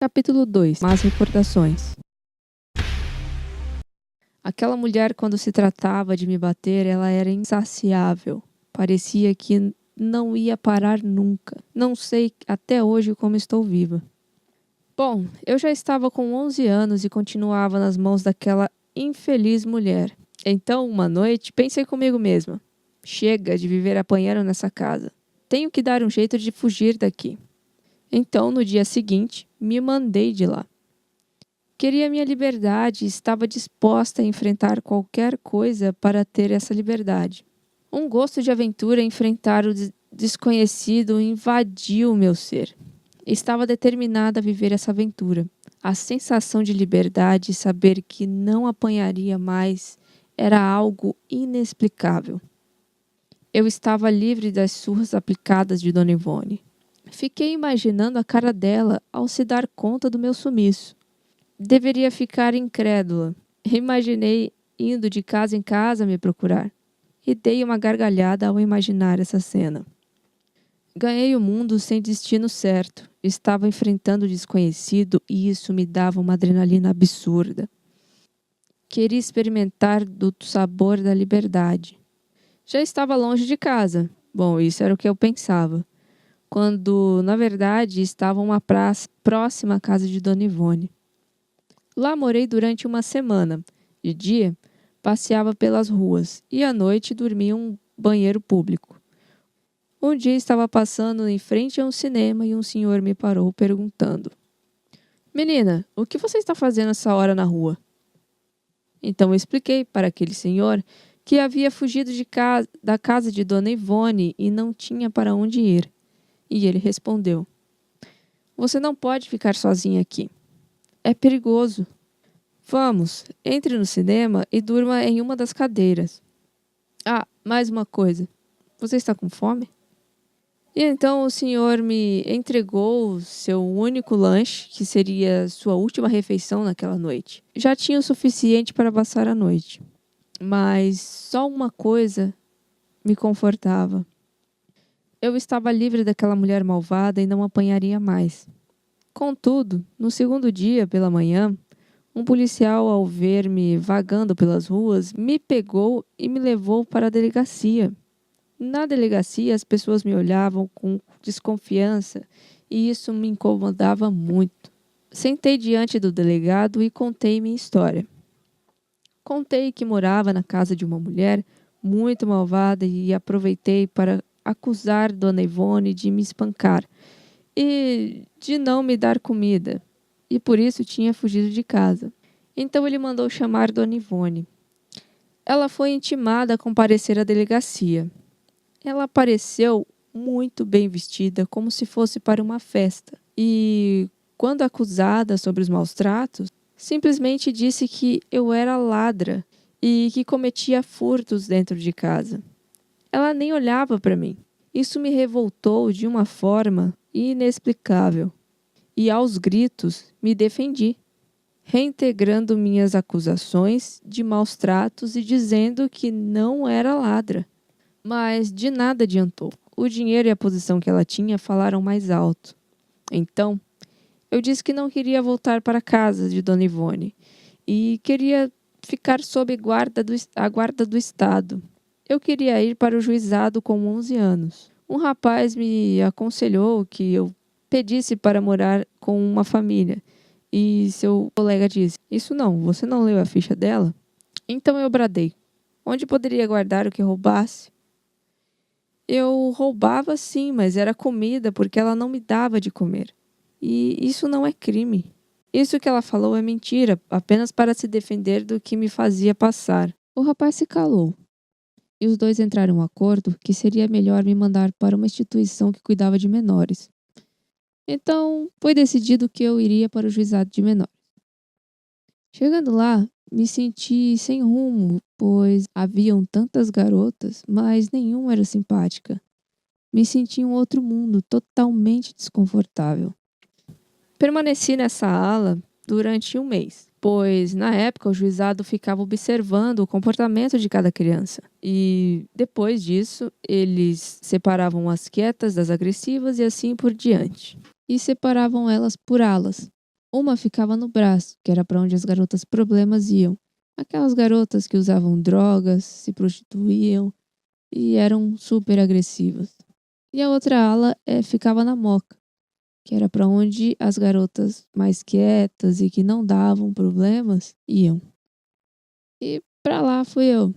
Capítulo 2. Más recordações. Aquela mulher, quando se tratava de me bater, ela era insaciável. Parecia que não ia parar nunca. Não sei até hoje como estou viva. Bom, eu já estava com 11 anos e continuava nas mãos daquela infeliz mulher. Então, uma noite, pensei comigo mesma: chega de viver apanhando nessa casa. Tenho que dar um jeito de fugir daqui. Então, no dia seguinte, me mandei de lá. Queria minha liberdade e estava disposta a enfrentar qualquer coisa para ter essa liberdade. Um gosto de aventura em enfrentar o desconhecido invadiu o meu ser. Estava determinada a viver essa aventura. A sensação de liberdade e saber que não apanharia mais era algo inexplicável. Eu estava livre das surras aplicadas de Dona Ivone. Fiquei imaginando a cara dela ao se dar conta do meu sumiço. Deveria ficar incrédula. Imaginei indo de casa em casa me procurar. E dei uma gargalhada ao imaginar essa cena. Ganhei o mundo sem destino certo. Estava enfrentando o desconhecido e isso me dava uma adrenalina absurda. Queria experimentar do sabor da liberdade. Já estava longe de casa. Bom, isso era o que eu pensava. Quando, na verdade, estava uma praça próxima à casa de Dona Ivone. Lá morei durante uma semana. De dia, passeava pelas ruas e à noite dormia em um banheiro público. Um dia estava passando em frente a um cinema e um senhor me parou perguntando: Menina, o que você está fazendo essa hora na rua? Então eu expliquei para aquele senhor que havia fugido da casa de Dona Ivone e não tinha para onde ir. E ele respondeu: Você não pode ficar sozinha aqui. É perigoso. Vamos, entre no cinema e durma em uma das cadeiras. Ah, mais uma coisa. Você está com fome? E então o senhor me entregou seu único lanche, que seria sua última refeição naquela noite. Já tinha o suficiente para passar a noite. Mas só uma coisa me confortava. Eu estava livre daquela mulher malvada e não apanharia mais. Contudo, no segundo dia, pela manhã, um policial, ao ver-me vagando pelas ruas, me pegou e me levou para a delegacia. Na delegacia, as pessoas me olhavam com desconfiança e isso me incomodava muito. Sentei diante do delegado e contei minha história. Contei que morava na casa de uma mulher muito malvada e aproveitei para acusar Dona Ivone de me espancar e de não me dar comida, e por isso tinha fugido de casa. Então ele mandou chamar Dona Ivone. Ela foi intimada a comparecer à delegacia. Ela apareceu muito bem vestida, como se fosse para uma festa. E, quando acusada sobre os maus tratos, simplesmente disse que eu era ladra e que cometia furtos dentro de casa. Ela nem olhava para mim. Isso me revoltou de uma forma inexplicável. E aos gritos me defendi, reintegrando minhas acusações de maus tratos e dizendo que não era ladra. Mas de nada adiantou. O dinheiro e a posição que ela tinha falaram mais alto. Então, eu disse que não queria voltar para a casa de Dona Ivone e queria ficar sob a guarda do Estado. Eu queria ir para o juizado com 11 anos. Um rapaz me aconselhou que eu pedisse para morar com uma família. E seu colega disse: Isso não, você não leu a ficha dela? Então eu bradei: Onde poderia guardar o que roubasse? Eu roubava sim, mas era comida porque ela não me dava de comer. E isso não é crime. Isso que ela falou é mentira, apenas para se defender do que me fazia passar. O rapaz se calou. E os dois entraram em um acordo que seria melhor me mandar para uma instituição que cuidava de menores. Então, foi decidido que eu iria para o juizado de menores. Chegando lá, me senti sem rumo, pois haviam tantas garotas, mas nenhuma era simpática. Me senti em um outro mundo, totalmente desconfortável. Permaneci nessa ala durante um mês, pois na época o juizado ficava observando o comportamento de cada criança. E depois disso, eles separavam as quietas das agressivas e assim por diante. E separavam elas por alas. Uma ficava no braço, que era para onde as garotas problemas iam. Aquelas garotas que usavam drogas, se prostituíam e eram super agressivas. E a outra ala ficava na moca, que era para onde as garotas mais quietas e que não davam problemas iam. E para lá fui eu,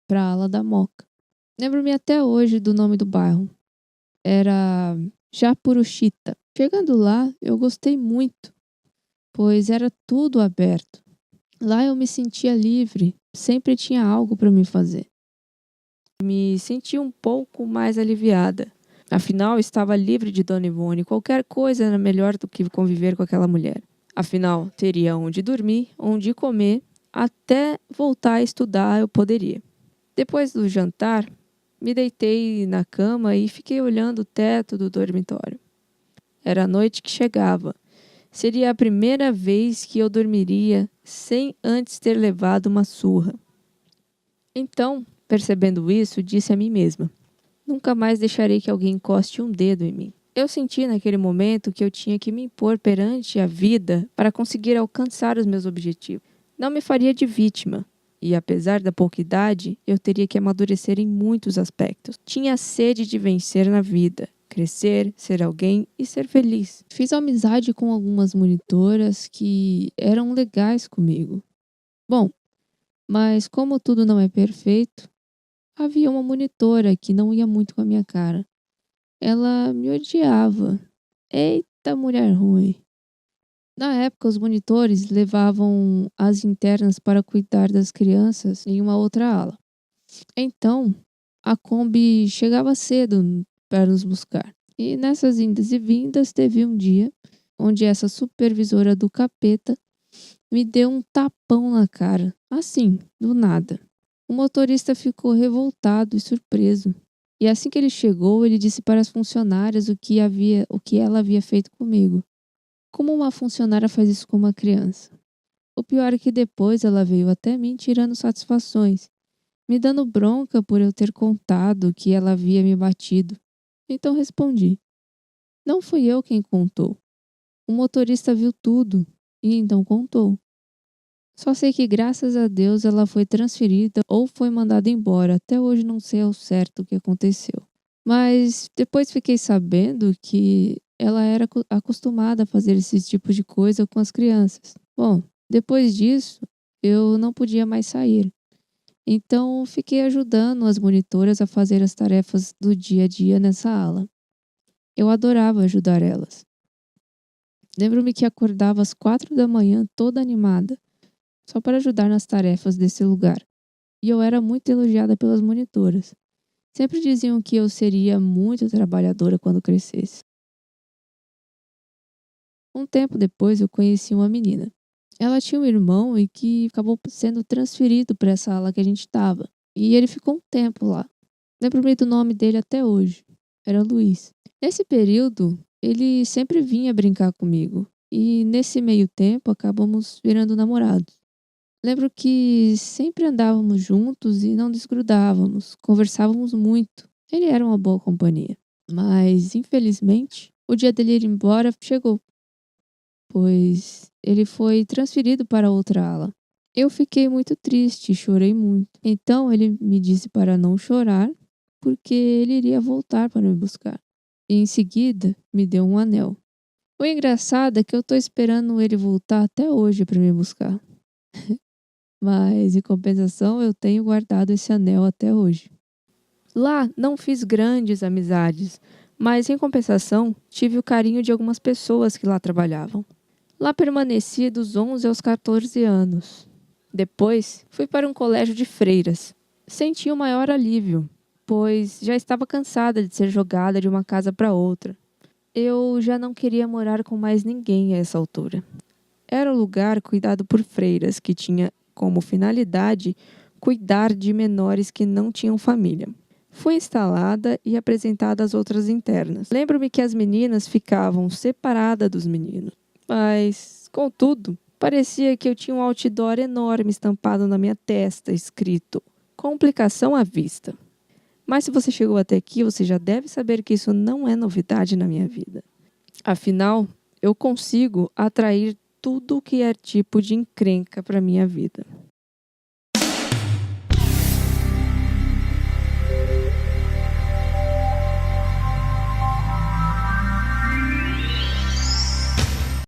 para a ala da moca. Lembro-me até hoje do nome do bairro. Era Japuruchita. Chegando lá, eu gostei muito, pois era tudo aberto. Lá eu me sentia livre, sempre tinha algo para me fazer. Me senti um pouco mais aliviada. Afinal, estava livre de Dona Ivone. Qualquer coisa era melhor do que conviver com aquela mulher. Afinal, teria onde dormir, onde comer, até voltar a estudar eu poderia. Depois do jantar, me deitei na cama e fiquei olhando o teto do dormitório. Era a noite que chegava. Seria a primeira vez que eu dormiria sem antes ter levado uma surra. Então, percebendo isso, disse a mim mesma: nunca mais deixarei que alguém encoste um dedo em mim. Eu senti naquele momento que eu tinha que me impor perante a vida para conseguir alcançar os meus objetivos. Não me faria de vítima. E apesar da pouca idade, eu teria que amadurecer em muitos aspectos. Tinha sede de vencer na vida, crescer, ser alguém e ser feliz. Fiz amizade com algumas monitoras que eram legais comigo. Bom, mas como tudo não é perfeito, havia uma monitora que não ia muito com a minha cara. Ela me odiava. Eita, mulher ruim. Na época, os monitores levavam as internas para cuidar das crianças em uma outra ala. Então, a Kombi chegava cedo para nos buscar. E nessas indas e vindas, teve um dia onde essa supervisora do capeta me deu um tapão na cara, assim, do nada. O motorista ficou revoltado e surpreso. E assim que ele chegou, ele disse para as funcionárias o que ela havia feito comigo. Como uma funcionária faz isso com uma criança? O pior é que depois ela veio até mim tirando satisfações, me dando bronca por eu ter contado que ela havia me batido. Então respondi: não fui eu quem contou. O motorista viu tudo e então contou. Só sei que graças a Deus ela foi transferida ou foi mandada embora. Até hoje não sei ao certo o que aconteceu. Mas depois fiquei sabendo que ela era acostumada a fazer esses tipos de coisa com as crianças. Bom, depois disso, eu não podia mais sair. Então, fiquei ajudando as monitoras a fazer as tarefas do dia a dia nessa ala. Eu adorava ajudar elas. Lembro-me que acordava às 4 da manhã toda animada, só para ajudar nas tarefas desse lugar. E eu era muito elogiada pelas monitoras. Sempre diziam que eu seria muito trabalhadora quando crescesse. Um tempo depois eu conheci uma menina. Ela tinha um irmão e que acabou sendo transferido para essa ala que a gente estava. E ele ficou um tempo lá. Lembro-me do nome dele até hoje. Era Luiz. Nesse período, ele sempre vinha brincar comigo. E nesse meio tempo, acabamos virando namorados. Lembro que sempre andávamos juntos e não desgrudávamos. Conversávamos muito. Ele era uma boa companhia. Mas, infelizmente, o dia dele ir embora chegou, pois ele foi transferido para outra ala. Eu fiquei muito triste, chorei muito. Então ele me disse para não chorar, porque ele iria voltar para me buscar. E em seguida me deu um anel. O engraçado é que eu estou esperando ele voltar até hoje para me buscar. Mas em compensação eu tenho guardado esse anel até hoje. Lá não fiz grandes amizades, mas em compensação tive o carinho de algumas pessoas que lá trabalhavam. Lá permaneci dos 11 aos 14 anos. Depois fui para um colégio de freiras. Senti o maior alívio, pois já estava cansada de ser jogada de uma casa para outra. Eu já não queria morar com mais ninguém a essa altura. Era um lugar cuidado por freiras que tinha como finalidade cuidar de menores que não tinham família. Fui instalada e apresentada às outras internas. Lembro-me que as meninas ficavam separadas dos meninos. Mas, contudo, parecia que eu tinha um outdoor enorme estampado na minha testa, escrito "Complicação à vista". Mas se você chegou até aqui, você já deve saber que isso não é novidade na minha vida. Afinal, eu consigo atrair tudo que é tipo de encrenca para minha vida.